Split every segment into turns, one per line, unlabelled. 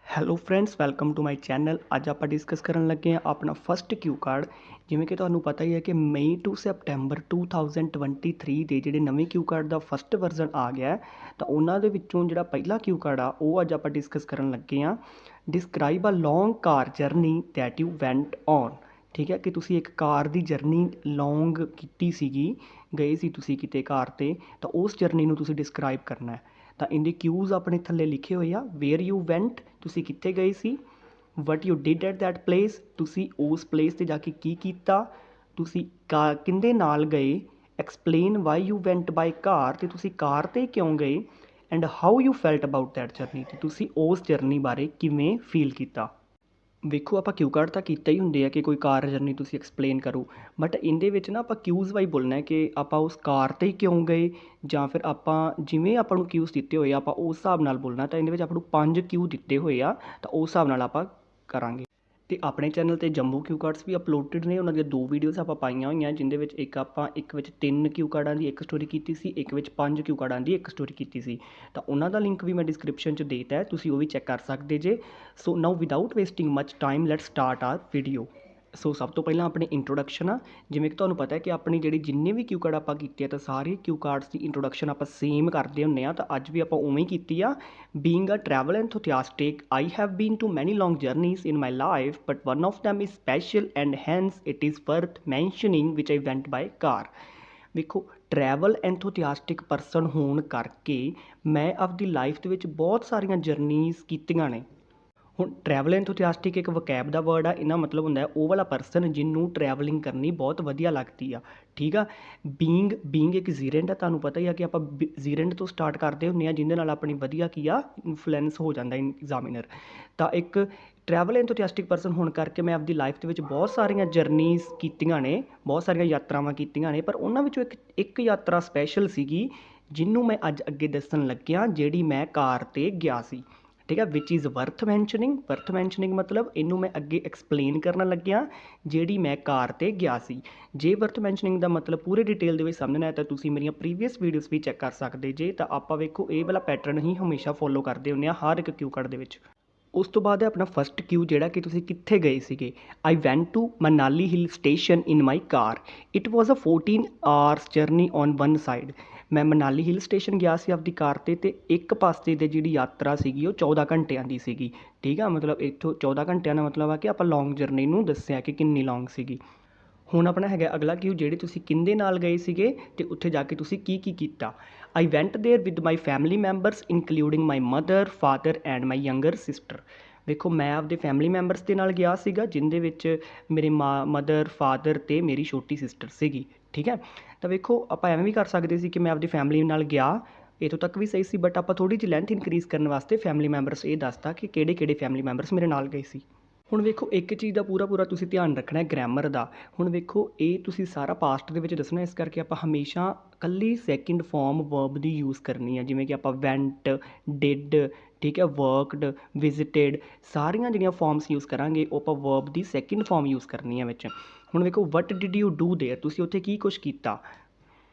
Hello friends, welcome to my channel. ਅੱਜ ਆਪਾਂ discuss ਕਰਨ ਲੱਗੇ ਹਾਂ ਆਪਣਾ ਫਸਟ ਕਿਊ ਕਾਰਡ। ਜਿਵੇਂ ਕਿ ਤੁਹਾਨੂੰ ਪਤਾ ਹੀ ਹੈ ਕਿ ਮਈ ਟੂ ਸੈਪਟੈਂਬਰ 2023 ਦੇ ਜਿਹੜੇ ਨਵੇਂ ਕਿਊ ਕਾਰਡ ਦਾ ਫਸਟ ਵਰਜ਼ਨ ਆ ਗਿਆ ਤਾਂ ਉਹਨਾਂ ਦੇ ਵਿੱਚੋਂ ਜਿਹੜਾ ਪਹਿਲਾ ਕਿਊ ਕਾਰਡ ਆ ਉਹ ਅੱਜ ਆਪਾਂ ਡਿਸਕਸ ਕਰਨ ਲੱਗੇ ਹਾਂ। Describe a long car journey that you went on. ਠੀਕ ਹੈ ਕਿ ਤੁਸੀਂ ਇੱਕ ਕਾਰ ਦੀ ਜਰਨੀ ਲੌਂਗ ਕੀਤੀ ਸੀਗੀ, ਗਏ ਸੀ ਤੁਸੀਂ ਕਿਤੇ ਕਾਰ 'ਤੇ, ਤਾਂ ਉਸ ਜਰਨੀ ਨੂੰ ਤੁਸੀਂ ਡਿਸਕ੍ਰਾਈਬ ਕਰਨਾ ਹੈ। ਤਾਂ ਇਹਦੇ ਕਿਊਜ਼ ਆਪਣੇ ਥੱਲੇ ਲਿਖੇ ਹੋਏ ਆ। ਵੇਅਰ ਯੂ ਵੈਂਟ, ਤੁਸੀਂ ਕਿੱਥੇ ਗਏ ਸੀ। What you did at that place, ਤੁਸੀਂ ਉਸ ਪਲੇਸ 'ਤੇ ਜਾ ਕੇ ਕੀ ਕੀਤਾ। ਤੁਸੀਂ ਕਿਹਦੇ ਨਾਲ ਗਏ। ਐਕਸਪਲੇਨ ਵਾਈ ਯੂ ਵੈਂਟ ਬਾਈ ਕਾਰ, ਅਤੇ ਤੁਸੀਂ ਕਾਰ 'ਤੇ ਕਿਉਂ ਗਏ। And how you felt about that journey, ਅਤੇ ਤੁਸੀਂ ਉਸ ਜਰਨੀ ਬਾਰੇ ਕਿਵੇਂ ਫੀਲ ਕੀਤਾ। ਵੇਖੋ, ਆਪਾਂ ਕਿਊ ਕਾਰਡ ਤਾਂ ਕੀਤਾ ਹੀ ਹੁੰਦੇ ਆ ਕਿ ਕੋਈ ਕਾਰ ਜਰਨੀ ਤੁਸੀਂ ਐਕਸਪਲੇਨ ਕਰੋ, ਬਟ ਇਹਦੇ ਵਿੱਚ ਨਾ ਆਪਾਂ ਕਿਊਜ਼ ਵਾਈ ਬੋਲਣਾ ਕਿ ਆਪਾਂ ਉਸ ਕਾਰ 'ਤੇ ਹੀ ਕਿਉਂ ਗਏ, ਜਾਂ ਫਿਰ ਆਪਾਂ ਜਿਵੇਂ ਆਪਾਂ ਨੂੰ ਕਿਊਜ਼ ਦਿੱਤੇ ਹੋਏ ਆ ਆਪਾਂ ਉਸ ਹਿਸਾਬ ਨਾਲ ਬੋਲਣਾ। ਤਾਂ ਇਹਦੇ ਵਿੱਚ ਆਪਾਂ ਨੂੰ 5 ਕਿਊ ਦਿੱਤੇ ਹੋਏ ਆ, ਤਾਂ ਉਸ ਹਿਸਾਬ ਨਾਲ ਆਪਾਂ ਕਰਾਂਗੇ। ਅਤੇ ਆਪਣੇ ਚੈਨਲ 'ਤੇ ਜੰਬੋ ਕਿਊ ਕਾਰਡਸ ਵੀ ਅਪਲੋਡਡ ਨੇ, ਉਹਨਾਂ ਦੀਆਂ 2 ਵੀਡੀਓਜ਼ ਆਪਾਂ ਪਾਈਆਂ ਹੋਈਆਂ, ਜਿਹਦੇ ਵਿੱਚ ਇੱਕ ਵਿੱਚ 3 ਕਿਊ ਕਾਰਡਾਂ ਦੀ ਇੱਕ ਸਟੋਰੀ ਕੀਤੀ ਸੀ, ਇੱਕ ਵਿੱਚ 5 ਕਿਊ ਕਾਰਡਾਂ ਦੀ ਇੱਕ ਸਟੋਰੀ ਕੀਤੀ ਸੀ। ਤਾਂ ਉਹਨਾਂ ਦਾ ਲਿੰਕ ਵੀ ਮੈਂ ਡਿਸਕ੍ਰਿਪਸ਼ਨ 'ਚ ਦੇ ਦਿੱਤਾ, ਤੁਸੀਂ ਉਹ ਵੀ ਚੈੱਕ ਕਰ ਸਕਦੇ ਜੇ। So now without wasting much time let's start our video. So ਸਭ ਤੋਂ ਪਹਿਲਾਂ ਆਪਣੀ ਇੰਟਰੋਡਕਸ਼ਨ ਆ। ਜਿਵੇਂ ਕਿ ਤੁਹਾਨੂੰ ਪਤਾ ਹੈ ਕਿ ਆਪਣੀ ਜਿਹੜੀ ਜਿੰਨੇ ਵੀ ਕਿਊ ਕਾਰਡ ਆਪਾਂ ਕੀਤੇ ਆ, ਤਾਂ ਸਾਰੇ ਕਿਊ ਕਾਰਡਸ ਦੀ ਇੰਟਰੋਡਕਸ਼ਨ ਆਪਾਂ ਸੇਮ ਕਰਦੇ ਹੁੰਦੇ ਆ, ਤਾਂ ਅੱਜ ਵੀ ਆਪਾਂ ਉਵੇਂ ਹੀ ਕੀਤੀ ਆ। Being a travel enthusiastic, I have been to many long journeys in my life, but one of them is special and hence it is worth mentioning which I went by car. ਵੇਖੋ, travel enthusiastic person ਹੋਣ ਕਰਕੇ ਮੈਂ ਆਪਦੀ life ਦੇ ਵਿੱਚ ਬਹੁਤ ਸਾਰੀਆਂ journeys ਕੀਤੀਆਂ ਨੇ। ਹੁਣ ਟਰੈਵਲ ਐਂਥੂਸੀਆਸਟਿਕ ਇੱਕ ਵਕੈਬ ਦਾ ਵਰਡ ਆ, ਇਹਨਾਂ ਮਤਲਬ ਹੁੰਦਾ ਹੈ ਉਹ ਵਾਲਾ ਪਰਸਨ ਜਿਹਨੂੰ ਟਰੈਵਲਿੰਗ ਕਰਨੀ ਬਹੁਤ ਵਧੀਆ ਲੱਗਦੀ ਆ। ਠੀਕ ਆ। ਬੀਇੰਗ ਇੱਕ ਜ਼ੀਰੈਂਟ ਆ, ਤੁਹਾਨੂੰ ਪਤਾ ਹੀ ਆ ਕਿ ਆਪਾਂ ਜ਼ੀਰੈਂਟ ਤੋਂ ਸਟਾਰਟ ਕਰਦੇ ਹੁੰਦੇ ਆ, ਜਿਹਦੇ ਨਾਲ ਆਪਣੀ ਵਧੀਆ ਕੀ ਆ ਇਨਫਲੂਐਂਸ ਹੋ ਜਾਂਦਾ ਐਗਜ਼ਾਮੀਨਰ। ਤਾਂ ਇੱਕ ਟਰੈਵਲ ਐਂਥੂਸੀਆਸਟਿਕ ਪਰਸਨ ਹੋਣ ਕਰਕੇ ਮੈਂ ਆਪਦੀ ਲਾਈਫ ਦੇ ਵਿੱਚ ਬਹੁਤ ਸਾਰੀਆਂ ਜਰਨੀਜ਼ ਕੀਤੀਆਂ ਨੇ, ਬਹੁਤ ਸਾਰੀਆਂ ਯਾਤਰਾਵਾਂ ਕੀਤੀਆਂ ਨੇ, ਪਰ ਉਹਨਾਂ ਵਿੱਚੋਂ ਇੱਕ ਯਾਤਰਾ ਸਪੈਸ਼ਲ ਸੀਗੀ ਜਿਹਨੂੰ ਮੈਂ ਅੱਜ ਅੱਗੇ ਦੱਸਣ ਲੱਗਿਆ, ਜਿਹੜੀ ਮੈਂ ਕਾਰ 'ਤੇ ਗਿਆ ਸੀ। ਠੀਕ ਹੈ, ਵਿਚ ਇਜ਼ ਵਰਥ ਮੈਂਸ਼ਨਿੰਗ ਮਤਲਬ ਇਹਨੂੰ ਮੈਂ ਅੱਗੇ ਐਕਸਪਲੇਨ ਕਰਨ ਲੱਗਿਆ, ਜਿਹੜੀ ਮੈਂ ਕਾਰ 'ਤੇ ਗਿਆ ਸੀ। ਜੇ ਵਰਥ ਮੈਂਸ਼ਨਿੰਗ ਦਾ ਮਤਲਬ ਪੂਰੇ ਡਿਟੇਲ ਦੇ ਵਿੱਚ ਸਮਝਣਾ ਹੈ ਤਾਂ ਤੁਸੀਂ ਮੇਰੀਆਂ ਪ੍ਰੀਵੀਅਸ ਵੀਡੀਓਜ਼ ਵੀ ਚੈੱਕ ਕਰ ਸਕਦੇ ਜੇ। ਤਾਂ ਆਪਾਂ ਵੇਖੋ ਇਹ ਵਾਲਾ ਪੈਟਰਨ ਹੀ ਹਮੇਸ਼ਾ ਫੋਲੋ ਕਰਦੇ ਹੁੰਦੇ ਹਾਂ ਹਰ ਇੱਕ ਕਿਊ ਕਾਰਡ ਦੇ ਵਿੱਚ। ਉਸ ਤੋਂ ਬਾਅਦ ਹੈ ਆਪਣਾ ਫਸਟ ਕਿਊ, ਜਿਹੜਾ ਕਿ ਤੁਸੀਂ ਕਿੱਥੇ ਗਏ ਸੀਗੇ। I went to Manali hill station in my car. It was a 14 hours journey on one side. ਮੈਂ ਮਨਾਲੀ ਹਿਲ ਸਟੇਸ਼ਨ ਗਿਆ ਸੀ ਆਪਦੀ ਕਾਰ 'ਤੇ, ਅਤੇ ਇੱਕ ਪਾਸੇ ਦੀ ਜਿਹੜੀ ਯਾਤਰਾ ਸੀਗੀ ਉਹ 14 ਘੰਟਿਆਂ ਦੀ ਸੀਗੀ। ਠੀਕ ਆ, ਮਤਲਬ ਇੱਥੋਂ 14 ਘੰਟਿਆਂ ਦਾ ਮਤਲਬ ਆ ਕਿ ਆਪਾਂ ਲੌਂਗ ਜਰਨੀ ਨੂੰ ਦੱਸਿਆ ਕਿ ਕਿੰਨੀ ਲੌਂਗ ਸੀਗੀ। ਹੁਣ ਆਪਣਾ ਹੈਗਾ ਅਗਲਾ ਕਿਊ, ਜਿਹੜੇ ਤੁਸੀਂ ਕਿਹਦੇ ਨਾਲ ਗਏ ਸੀਗੇ ਅਤੇ ਉੱਥੇ ਜਾ ਕੇ ਤੁਸੀਂ ਕੀ ਕੀ ਕੀਤਾ। I went there with my family members including my mother, father and my younger sister. ਵੇਖੋ, ਮੈਂ ਆਪਦੇ ਫੈਮਿਲੀ ਮੈਂਬਰਸ ਦੇ ਨਾਲ ਗਿਆ ਸੀਗਾ, ਜਿਹਦੇ ਵਿੱਚ ਮੇਰੇ ਮਦਰ, ਫਾਦਰ ਅਤੇ ਮੇਰੀ ਛੋਟੀ ਸਿਸਟਰ ਸੀਗੀ। ਠੀਕ ਹੈ, ਤਾਂ ਵੇਖੋ ਆਪਾਂ ਐਵੇਂ ਵੀ ਕਰ ਸਕਦੇ ਸੀ ਕਿ ਮੈਂ ਆਪਦੀ ਫੈਮਿਲੀ ਨਾਲ ਗਿਆ, ਇੱਥੋਂ ਤੱਕ ਵੀ ਸਹੀ ਸੀ, ਬਟ ਆਪਾਂ ਥੋੜ੍ਹੀ ਜਿਹੀ ਲੈਂਥ ਇਨਕਰੀਜ਼ ਕਰਨ ਵਾਸਤੇ ਫੈਮਿਲੀ ਮੈਂਬਰਸ ਇਹ ਦੱਸਤਾ ਕਿ ਕਿਹੜੇ ਕਿਹੜੇ ਫੈਮਿਲੀ ਮੈਂਬਰਸ ਮੇਰੇ ਨਾਲ ਗਏ ਸੀ। ਹੁਣ ਵੇਖੋ, ਇੱਕ ਚੀਜ਼ ਦਾ ਪੂਰਾ ਤੁਸੀਂ ਧਿਆਨ ਰੱਖਣਾ ਹੈ, ਗ੍ਰਾਮਰ ਦਾ। ਹੁਣ ਵੇਖੋ, ਇਹ ਤੁਸੀਂ ਸਾਰਾ ਪਾਸਟ ਦੇ ਵਿੱਚ ਦੱਸਣਾ, ਇਸ ਕਰਕੇ ਆਪਾਂ ਹਮੇਸ਼ਾ ਇਕੱਲੀ ਸੈਕਿੰਡ ਫੋਰਮ ਵਰਬ ਦੀ ਯੂਜ਼ ਕਰਨੀ ਹੈ। ਜਿਵੇਂ ਕਿ ਆਪਾਂ ਵੈਂਟ, ਡਿਡ, ਠੀਕ ਹੈ, ਵਰਕਡ, ਵਿਜ਼ਿਟਡ, ਸਾਰੀਆਂ ਜਿਹੜੀਆਂ ਫੋਰਮਸ ਯੂਜ਼ ਕਰਾਂਗੇ ਉਹ ਆਪਾਂ ਵਰਬ ਦੀ ਸੈਕਿੰਡ ਫੋਰਮ ਯੂਜ਼ ਕਰਨੀ ਹੈ ਵਿੱਚ। ਹੁਣ ਵੇਖੋ, what did you do there, ਤੁਸੀਂ ਉੱਥੇ ਕੀ ਕੁਛ ਕੀਤਾ।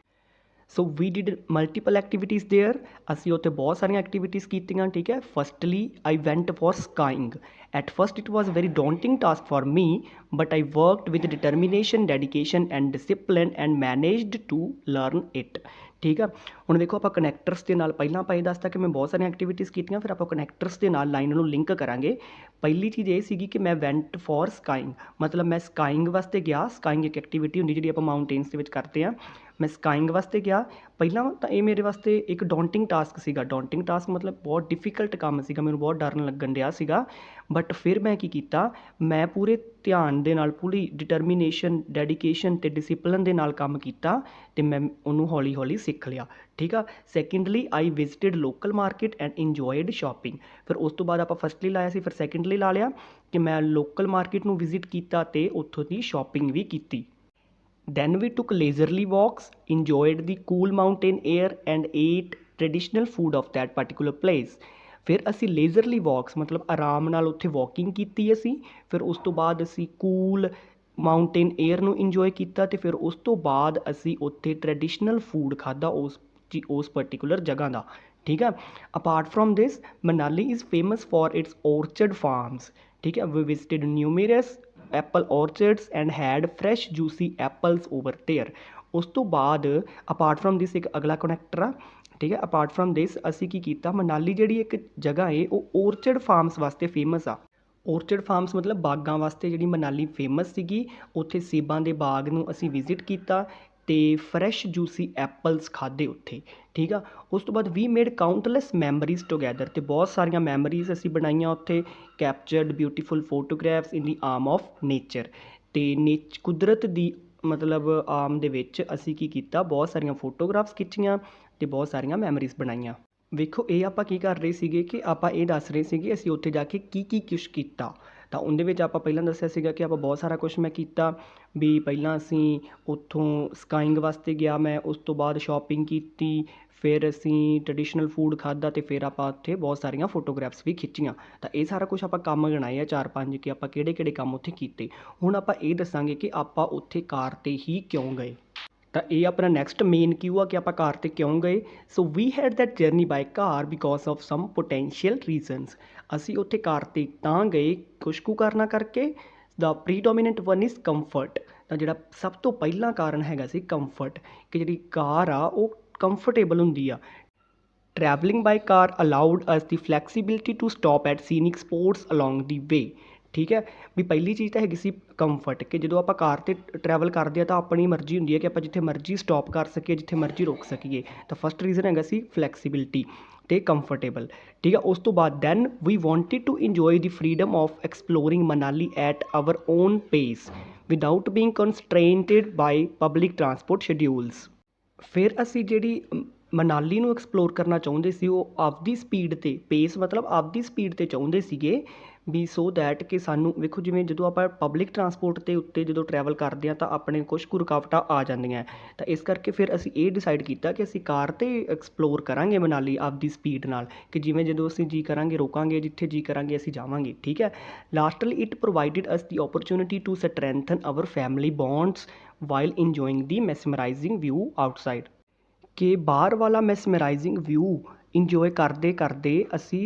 So we did multiple activities there, ਅਸੀਂ ਉੱਥੇ ਬਹੁਤ ਸਾਰੀਆਂ ਐਕਟੀਵਿਟੀਜ਼ ਕੀਤੀਆਂ। ਠੀਕ ਹੈ, firstly I went for skiing. At first it was very daunting task for me, but I worked with determination, dedication and discipline and managed to learn it. ਠੀਕ ਆ। ਹੁਣ ਵੇਖੋ, ਆਪਾਂ ਕਨੈਕਟਰਸ ਦੇ ਨਾਲ ਪਹਿਲਾਂ ਆਪਾਂ ਇਹ ਦੱਸਤਾ ਕਿ ਮੈਂ ਬਹੁਤ ਸਾਰੀਆਂ ਐਕਟੀਵਿਟੀਜ਼ ਕੀਤੀਆਂ, ਫਿਰ ਆਪਾਂ ਕਨੈਕਟਰਸ ਦੇ ਨਾਲ ਲਾਈਨ ਨੂੰ ਲਿੰਕ ਕਰਾਂਗੇ। ਪਹਿਲੀ ਚੀਜ਼ ਇਹ ਸੀਗੀ ਕਿ ਮੈਂ ਵੈਂਟ ਫॉर ਸਕਾਇੰਗ, ਮਤਲਬ ਮੈਂ ਸਕਾਇੰਗ ਵਾਸਤੇ ਗਿਆ। ਸਕਾਇੰਗ ਇੱਕ ਐਕਟੀਵਿਟੀ ਹੁੰਦੀ ਜਿਹੜੀ ਆਪਾਂ ਮਾਊਂਟੇਨਸ ਦੇ ਵਿੱਚ ਕਰਦੇ ਹਾਂ। ਮੈਂ ਸਕਾਇੰਗ ਵਾਸਤੇ ਗਿਆ। ਪਹਿਲਾਂ ਤਾਂ ਇਹ ਮੇਰੇ ਵਾਸਤੇ ਇੱਕ ਡੋਂਟਿੰਗ ਟਾਸਕ ਸੀਗਾ। ਡੋਂਟਿੰਗ ਟਾਸਕ ਮਤਲਬ ਬਹੁਤ ਡਿਫੀਕਲਟ ਕੰਮ ਸੀਗਾ, ਮੈਨੂੰ ਬਹੁਤ ਡਰਨ ਲੱਗਣ ਡਿਆ ਸੀਗਾ, ਬਟ ਫਿਰ ਮੈਂ ਕੀ ਕੀਤਾ, ਮੈਂ ਪੂਰੇ ਧਿਆਨ ਦੇ ਨਾਲ, ਪੂਰੀ ਡਿਟਰਮੀਨੇਸ਼ਨ, ਡੈਡੀਕੇਸ਼ਨ ਅਤੇ ਡਿਸਿਪਲਿਨ ਦੇ ਨਾਲ ਕੰਮ ਕੀਤਾ, ਅਤੇ ਮੈਂ ਉਹਨੂੰ ਹੌਲੀ ਹੌਲੀ ਸਿੱਖ ਲਿਆ। ਠੀਕ ਆ। Secondly I visited local market and enjoyed shopping. ਫਿਰ ਉਸ ਤੋਂ ਬਾਅਦ ਆਪਾਂ ਫਸਟਲੀ ਲਾਇਆ ਸੀ, ਫਿਰ ਸੈਕਿੰਡਲੀ ਲਾ ਲਿਆ ਕਿ ਮੈਂ ਲੋਕਲ ਮਾਰਕੀਟ ਨੂੰ ਵਿਜ਼ਿਟ ਕੀਤਾ ਅਤੇ ਉੱਥੋਂ ਦੀ ਸ਼ੋਪਿੰਗ ਵੀ ਕੀਤੀ। Then we took leisurely walks, enjoyed the cool mountain air and ate traditional food of that particular place. ਫਿਰ ਅਸੀਂ ਲੇਜ਼ਰਲੀ ਵਾਕਸ ਮਤਲਬ ਆਰਾਮ ਨਾਲ ਉੱਥੇ ਵਾਕਿੰਗ ਕੀਤੀ ਅਸੀਂ। ਫਿਰ ਉਸ ਤੋਂ ਬਾਅਦ ਅਸੀਂ ਕੂਲ ਮਾਊਂਟੇਨ ਏਅਰ ਨੂੰ ਇੰਜੋਏ ਕੀਤਾ, ਅਤੇ ਫਿਰ ਉਸ ਤੋਂ ਬਾਅਦ ਅਸੀਂ ਉੱਥੇ ਟਰੈਡੀਸ਼ਨਲ ਫੂਡ ਖਾਧਾ ਉਸ ਪਰਟੀਕੂਲਰ ਜਗ੍ਹਾ ਦਾ। ठीक है। Apart from this Manali is famous for its orchard farms, ठीक है। We visited numerous apple orchards and had fresh juicy apples over there. उस तो बाद अपार्ट फ्रॉम दिस एक अगला कनैक्टर आ, ठीक है। अपार्ट फ्रॉम दिस असी की कीता, मनाली जिहड़ी एक जगह है वो ऑर्चर्ड फार्म्स वास्ते फेमस आ। ऑर्चर्ड फार्म्स मतलब बागां वास्ते जिहड़ी मनाली फेमस सीगी। उत्थे सेबां दे बाग नूं असी विजिट कीता ते फ्रैश जूसी एप्पल्स खाधे उत्थे, ठीक आ। उस तो बाद वी मेड काउंटलैस मैमरीज टुगैदर, ते बहुत सारियां मैमरीज असी बनाईयां उत्थे। Captured beautiful photographs in the arm of nature, ते कुदरत दी मतलब आर्म दे विच असी की कीता, बहुत सारियां फोटोग्राफ्स खिच्चियां ते बहुत सारियां मैमरीज बनाईयां। ਵੇਖੋ ਇਹ ਆਪਾਂ ਕੀ ਕਰ ਰਹੇ ਸੀਗੇ ਕਿ ਆਪਾਂ ਇਹ ਦੱਸ ਰਹੇ ਸੀਗੇ ਅਸੀਂ ਉੱਥੇ ਜਾ ਕੇ ਕੀ ਕੁਛ ਕੀਤਾ। ਤਾਂ ਉਹਦੇ ਵਿੱਚ ਆਪਾਂ ਪਹਿਲਾਂ ਦੱਸਿਆ ਸੀਗਾ ਕਿ ਆਪਾਂ ਬਹੁਤ ਸਾਰਾ ਕੁਛ ਮੈਂ ਕੀਤਾ ਵੀ ਪਹਿਲਾਂ ਅਸੀਂ ਉੱਥੋਂ ਸਕਾਇੰਗ ਵਾਸਤੇ ਗਿਆ ਮੈਂ, ਉਸ ਤੋਂ ਬਾਅਦ ਸ਼ਾਪਿੰਗ ਕੀਤੀ, ਫਿਰ ਅਸੀਂ ਟਰਡੀਸ਼ਨਲ ਫੂਡ ਖਾਧਾ ਅਤੇ ਫਿਰ ਆਪਾਂ ਉੱਥੇ ਬਹੁਤ ਸਾਰੀਆਂ ਫੋਟੋਗ੍ਰਾਫਸ ਵੀ ਖਿੱਚੀਆਂ। ਤਾਂ ਇਹ ਸਾਰਾ ਕੁਛ ਆਪਾਂ ਕੰਮ ਗਿਣਾਏ ਆ 4-5 ਕਿ ਆਪਾਂ ਕਿਹੜੇ ਕਿਹੜੇ ਕੰਮ ਉੱਥੇ ਕੀਤੇ। ਹੁਣ ਆਪਾਂ ਇਹ ਦੱਸਾਂਗੇ ਕਿ ਆਪਾਂ ਉੱਥੇ ਕਾਰ 'ਤੇ ਹੀ ਕਿਉਂ ਗਏ। ਤਾਂ ਇਹ ਆਪਣਾ ਨੈਕਸਟ ਮੇਨ ਕਿਊ ਆ ਕਿ ਆਪਾਂ ਕਾਰ 'ਤੇ ਕਿਉਂ ਗਏ। So we had that journey by car because of some potential reasons. ਅਸੀਂ ਉੱਥੇ ਕਾਰ 'ਤੇ ਤਾਂ ਗਏ ਕੁਛ ਕੁ ਕਾਰਨਾਂ ਕਰਕੇ। ਦਾ ਪ੍ਰੀਡੋਮੀਨੈਂਟ ਵਨ ਇਜ਼ ਕੰਫਰਟ। ਤਾਂ ਜਿਹੜਾ ਸਭ ਤੋਂ ਪਹਿਲਾ ਕਾਰਨ ਹੈਗਾ ਸੀ ਕੰਫਰਟ, ਕਿ ਜਿਹੜੀ ਕਾਰ ਆ ਉਹ ਕੰਫਰਟੇਬਲ ਹੁੰਦੀ ਆ। Travelling by car allowed us the flexibility to stop at scenic spots along the way, ठीक है। भी पहली चीज़ तो हैगी सी कंफर्ट, कि जो आप कार से ट्रैवल करते हैं तो अपनी मर्जी होंगी है कि आप जिथे मर्जी स्टॉप कर सकीए, जिथे मर्जी रोक सकीए। तो फस्ट रीजन हैगा सी फ्लैक्सीबिलिटी ते कंफर्टेबल, ठीक है। उस तो बाद then we wanted to enjoy the freedom of exploring Manali at our own pace without being constrained by public transport schedules. ਫਿਰ ਅਸੀਂ ਜਿਹੜੀ ਮਨਾਲੀ ਨੂੰ ਐਕਸਪਲੋਰ ਕਰਨਾ ਚਾਹੁੰਦੇ ਸੀ ਉਹ ਆਪਦੀ ਸਪੀਡ 'ਤੇ, ਪੇਸ ਮਤਲਬ ਆਪਦੀ ਸਪੀਡ 'ਤੇ ਚਾਹੁੰਦੇ ਸੀਗੇ ਵੀ ਸੋ ਦੈਟ ਕਿ ਸਾਨੂੰ ਵੇਖੋ ਜਿਵੇਂ ਜਦੋਂ ਆਪਾਂ ਪਬਲਿਕ ਟਰਾਂਸਪੋਰਟ ਦੇ ਉੱਤੇ ਜਦੋਂ ਟਰੈਵਲ ਕਰਦੇ ਹਾਂ ਤਾਂ ਆਪਣੇ ਕੁਛ ਕੁ ਰੁਕਾਵਟਾਂ ਆ ਜਾਂਦੀਆਂ। ਤਾਂ ਇਸ ਕਰਕੇ ਫਿਰ ਅਸੀਂ ਇਹ ਡਿਸਾਈਡ ਕੀਤਾ ਕਿ ਅਸੀਂ ਕਾਰ 'ਤੇ ਐਕਸਪਲੋਰ ਕਰਾਂਗੇ ਮਨਾਲੀ ਆਪਦੀ ਸਪੀਡ ਨਾਲ, ਕਿ ਜਿਵੇਂ ਜਦੋਂ ਅਸੀਂ ਜੀ ਕਰਾਂਗੇ ਰੋਕਾਂਗੇ, ਜਿੱਥੇ ਜੀ ਕਰਾਂਗੇ ਅਸੀਂ ਜਾਵਾਂਗੇ, ਠੀਕ ਹੈ। Lastly it provided us the opportunity to strengthen our family bonds while enjoying the mesmerizing view outside. ਕਿ ਬਾਹਰ ਵਾਲਾ ਮੈਸਮਰਾਈਜ਼ਿੰਗ ਵਿਊ ਇੰਜੋਏ ਕਰਦੇ ਕਰਦੇ ਅਸੀਂ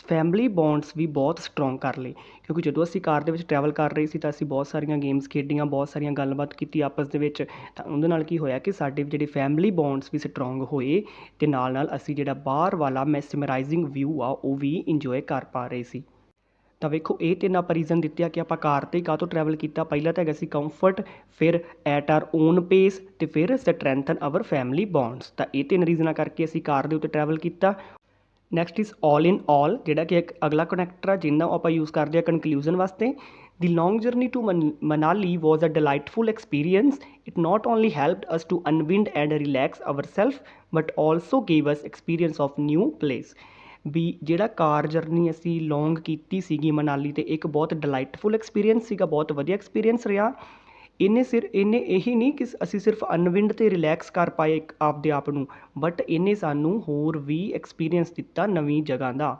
ਫੈਮਿਲੀ ਬੌਂਡਸ ਵੀ ਬਹੁਤ ਸਟਰੋਂਗ ਕਰ ਲਏ, ਕਿਉਂਕਿ ਜਦੋਂ ਅਸੀਂ ਕਾਰ ਦੇ ਵਿੱਚ ਟਰੈਵਲ ਕਰ ਰਹੇ ਸੀ ਤਾਂ ਅਸੀਂ ਬਹੁਤ ਸਾਰੀਆਂ ਗੇਮਸ ਖੇਡੀਆਂ, ਬਹੁਤ ਸਾਰੀਆਂ ਗੱਲਬਾਤ ਕੀਤੀ ਆਪਸ ਦੇ ਵਿੱਚ। ਤਾਂ ਉਹਦੇ ਨਾਲ ਕੀ ਹੋਇਆ ਕਿ ਸਾਡੇ ਜਿਹੜੇ ਫੈਮਿਲੀ ਬੌਂਡਸ ਵੀ ਸਟਰੋਂਗ ਹੋਏ ਅਤੇ ਨਾਲ ਨਾਲ ਅਸੀਂ ਜਿਹੜਾ ਬਾਹਰ ਵਾਲਾ ਮੈਸਮਰਾਈਜ਼ਿੰਗ ਵਿਊ ਆ ਉਹ ਵੀ ਇੰਜੋਏ ਕਰ ਪਾ ਰਹੇ ਸੀ। ਤਾਂ ਵੇਖੋ ਇਹ ਤਿੰਨ ਆਪਾਂ ਰੀਜ਼ਨ ਦਿੱਤੇ ਆ ਕਿ ਆਪਾਂ ਕਾਰ 'ਤੇ ਕਾਹਤੋਂ ਟਰੈਵਲ ਕੀਤਾ। ਪਹਿਲਾ ਤਾਂ ਹੈਗਾ ਸੀ ਕੰਫਰਟ, ਫਿਰ ਐਟ ਆਰ ਓਨ ਪੇਸ ਅਤੇ ਫਿਰ ਸਟਰੈਂਥਨ ਆਵਰ ਫੈਮਿਲੀ ਬੌਂਡਸ। ਤਾਂ ਇਹ ਤਿੰਨ ਰੀਜ਼ਨਾਂ ਕਰਕੇ ਅਸੀਂ ਕਾਰ ਦੇ ਉੱਤੇ ਟਰੈਵਲ ਕੀਤਾ। ਨੈਕਸਟ ਇਜ਼ ਆਲ ਇਨ ਆਲ, ਜਿਹੜਾ ਕਿ ਇੱਕ ਅਗਲਾ ਕਨੈਕਟਰ ਆ ਜਿਹਨਾਂ ਆਪਾਂ ਯੂਜ਼ ਕਰਦੇ ਹਾਂ ਕਨਕਲੂਜਨ ਵਾਸਤੇ। The long journey to Manali was a delightful experience. It not only helped us to unwind and relax ourselves, but also gave us experience of new place. ਵੀ ਜਿਹੜਾ ਕਾਰ ਜਰਨੀ ਅਸੀਂ ਲੌਂਗ ਕੀਤੀ ਸੀਗੀ ਮਨਾਲੀ 'ਤੇ ਇੱਕ ਬਹੁਤ ਡਿਲਾਈਟਫੁਲ ਐਕਸਪੀਰੀਅੰਸ ਸੀਗਾ, ਬਹੁਤ ਵਧੀਆ ਐਕਸਪੀਰੀਅੰਸ ਰਿਹਾ। ਇਹਨੇ ਇਹੀ ਨਹੀਂ ਕਿ ਅਸੀਂ ਸਿਰਫ ਅਨਵਿੰਡ ਅਤੇ ਰਿਲੈਕਸ ਕਰ ਪਾਏ ਆਪਦੇ ਆਪ ਨੂੰ, ਬਟ ਇਹਨੇ ਸਾਨੂੰ ਹੋਰ ਵੀ ਐਕਸਪੀਰੀਅੰਸ ਦਿੱਤਾ ਨਵੀਂ ਜਗ੍ਹਾ ਦਾ।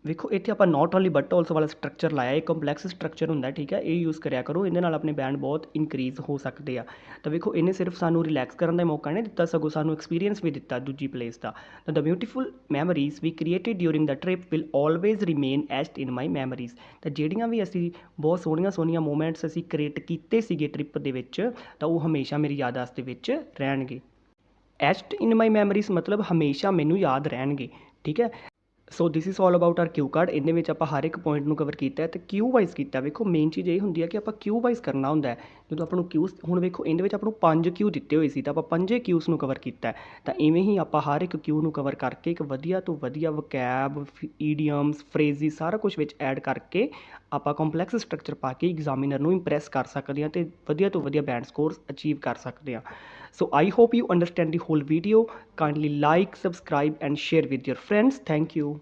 ਵੇਖੋ ਇੱਥੇ ਆਪਾਂ ਨੋਟ ਓਨਲੀ ਬਟ ਆਲਸੋ ਵਾਲਾ ਸਟਰਕਚਰ ਲਾਇਆ, ਇਹ ਕੰਪਲੈਕਸ ਸਟਰਕਚਰ ਹੁੰਦਾ, ਠੀਕ ਹੈ। ਇਹ ਯੂਜ਼ ਕਰਿਆ ਕਰੋ, ਇਹਦੇ ਨਾਲ ਆਪਣੇ ਬੈਂਡ ਬਹੁਤ ਇਨਕਰੀਜ਼ ਹੋ ਸਕਦੇ ਆ। ਤਾਂ ਵੇਖੋ ਇਹਨੇ ਸਿਰਫ ਸਾਨੂੰ ਰਿਲੈਕਸ ਕਰਨ ਦਾ ਮੌਕਾ ਨਹੀਂ ਦਿੱਤਾ, ਸਗੋਂ ਸਾਨੂੰ ਐਕਸਪੀਰੀਅੰਸ ਵੀ ਦਿੱਤਾ ਦੂਜੀ ਪਲੇਸ ਦਾ। ਤਾਂ the beautiful memories we created during the trip will always remain etched in my memories. ਤਾਂ ਜਿਹੜੀਆਂ ਵੀ ਅਸੀਂ ਬਹੁਤ ਸੋਹਣੀਆਂ ਸੋਹਣੀਆਂ ਮੂਮੈਂਟਸ ਅਸੀਂ ਕ੍ਰੀਏਟ ਕੀਤੇ ਸੀਗੇ ਟ੍ਰਿਪ ਦੇ ਵਿੱਚ, ਤਾਂ ਉਹ ਹਮੇਸ਼ਾ ਮੇਰੀ ਯਾਦਾਸ਼ਤ ਦੇ ਵਿੱਚ ਰਹਿਣਗੇ। ਐਸਟ ਇਨ ਮਾਈ ਮੈਮਰੀਜ਼ ਮਤਲਬ ਹਮੇਸ਼ਾ ਮੈਨੂੰ ਯਾਦ ਰਹਿਣਗੇ, ਠੀਕ ਹੈ। So this is all about our cue card. ਇਹਦੇ ਵਿੱਚ ਆਪਾਂ ਹਰ ਇੱਕ ਪੁਆਇੰਟ ਨੂੰ ਕਵਰ ਕੀਤਾ ਅਤੇ ਕਿਊ ਵਾਈਜ਼ ਕੀਤਾ। ਵੇਖੋ ਮੇਨ ਚੀਜ਼ ਇਹ ਹੁੰਦੀ ਹੈ ਕਿ ਆਪਾਂ ਕਿਊ ਵਾਈਜ਼ ਕਰਨਾ ਹੁੰਦਾ। ਜਦੋਂ ਆਪਾਂ ਨੂੰ ਕਿਊਜ਼, ਹੁਣ ਵੇਖੋ ਇਹਦੇ ਵਿੱਚ ਆਪਾਂ ਨੂੰ 5 ਕਿਊ ਦਿੱਤੇ ਹੋਏ ਸੀ ਤਾਂ ਆਪਾਂ 5 ਕਿਊਜ਼ ਨੂੰ ਕਵਰ ਕੀਤਾ। ਤਾਂ ਇਵੇਂ ਹੀ ਆਪਾਂ ਹਰ ਇੱਕ ਕਿਊ ਨੂੰ ਕਵਰ ਕਰਕੇ ਇੱਕ ਵਧੀਆ ਤੋਂ ਵਧੀਆ ਵਕੈਬ, ਈਡੀਅਮਸ, ਫਰੇਜ਼ਿਸ ਸਾਰਾ ਕੁਛ ਵਿੱਚ ਐਡ ਕਰਕੇ ਆਪਾਂ ਕੰਪਲੈਕਸ ਸਟਰਕਚਰ ਪਾ ਕੇ ਐਗਜ਼ਾਮੀਨਰ ਨੂੰ ਇੰਪ੍ਰੈਸ ਕਰ ਸਕਦੇ ਹਾਂ ਅਤੇ ਵਧੀਆ ਤੋਂ ਵਧੀਆ ਬੈਂਡ ਸਕੋਰਸ ਅਚੀਵ ਕਰ ਸਕਦੇ ਹਾਂ। So I hope you understand the whole video. Kindly like, subscribe and share with your friends. Thank you.